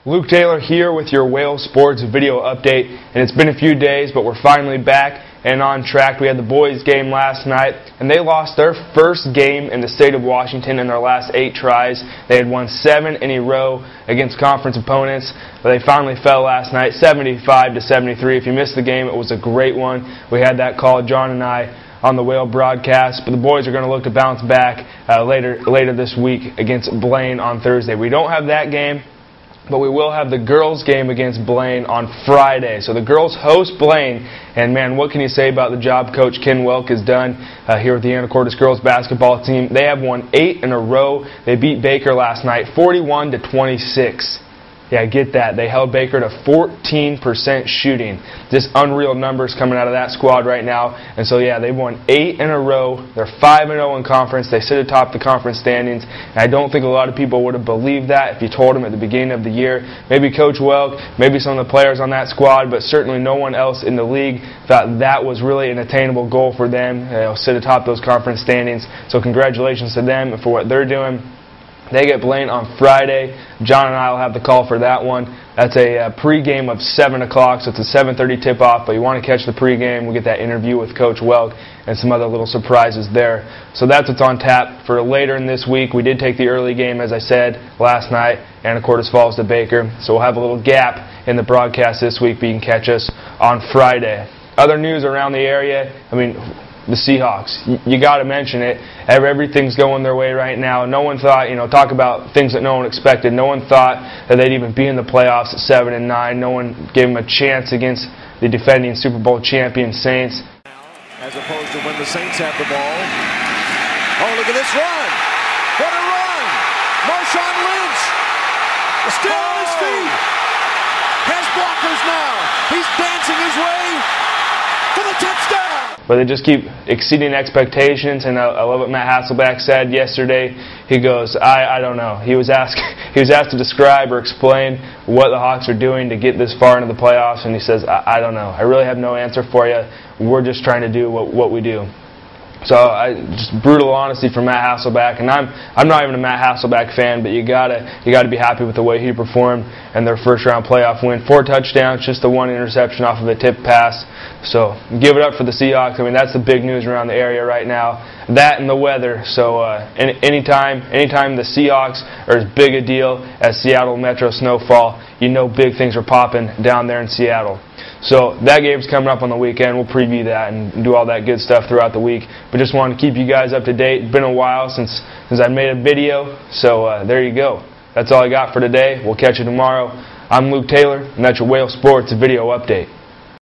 Luke Taylor here with your Whale Sports video update, and it's been a few days, but we're finally back and on track. We had the boys game last night, and they lost their first game in the state of Washington in their last 8 tries. They had won 7 in a row against conference opponents, but they finally fell last night, 75-73. If you missed the game, it was a great one. We had that call, John and I, on the Whale broadcast, but the boys are going to look to bounce back later this week against Blaine on Thursday. We don't have that game, but we will have the girls' game against Blaine on Friday. So the girls host Blaine, and man, what can you say about the job Coach Ken Welk has done here with the Anacortes girls basketball team? They have won 8 in a row. They beat Baker last night, 41-26. Yeah, get that. They held Baker to 14% shooting. Just unreal numbers coming out of that squad right now. And so, yeah, they've won 8 in a row. They're 5-0 in conference. They sit atop the conference standings. And I don't think a lot of people would have believed that if you told them at the beginning of the year. Maybe Coach Welk, maybe some of the players on that squad, but certainly no one else in the league thought that was really an attainable goal for them. Sit atop those conference standings. So congratulations to them for what they're doing. They get Blaine on Friday. John and I will have the call for that one. That's a pregame of 7 o'clock, so it's a 7:30 tip-off, but you want to catch the pregame. We'll get that interview with Coach Welk and some other little surprises there. So that's what's on tap for later in this week. We did take the early game, as I said, last night. Anacortes falls to Baker, so we'll have a little gap in the broadcast this week, but you can catch us on Friday. Other news around the area, the Seahawks. You got to mention it. Everything's going their way right now. No one thought, talk about things that no one expected. No one thought that they'd even be in the playoffs at 7-9. No one gave them a chance against the defending Super Bowl champion Saints. As opposed to when the Saints have the ball. Oh, look at this run. What a run. Marshawn Lynch. Still on his feet. Has blockers now. He's dancing his way for the touchdown. But they just keep exceeding expectations, and I love what Matt Hasselbeck said yesterday. He goes, I don't know. He was asked to describe or explain what the Hawks are doing to get this far into the playoffs, and he says, I don't know. I really have no answer for you. We're just trying to do what we do. So just brutal honesty from Matt Hasselbeck, and I'm not even a Matt Hasselbeck fan, but you gotta be happy with the way he performed and their first round playoff win. 4 touchdowns, just the 1 interception off of a tip pass. So give it up for the Seahawks. That's the big news around the area right now. That and the weather. So anytime the Seahawks are as big a deal as Seattle Metro snowfall, big things are popping down there in Seattle. So that game's coming up on the weekend. We'll preview that and do all that good stuff throughout the week. But just wanted to keep you guys up to date. It's been a while since I made a video. So there you go. That's all I got for today. We'll catch you tomorrow. I'm Luke Taylor, and that's your Whale Sports video update.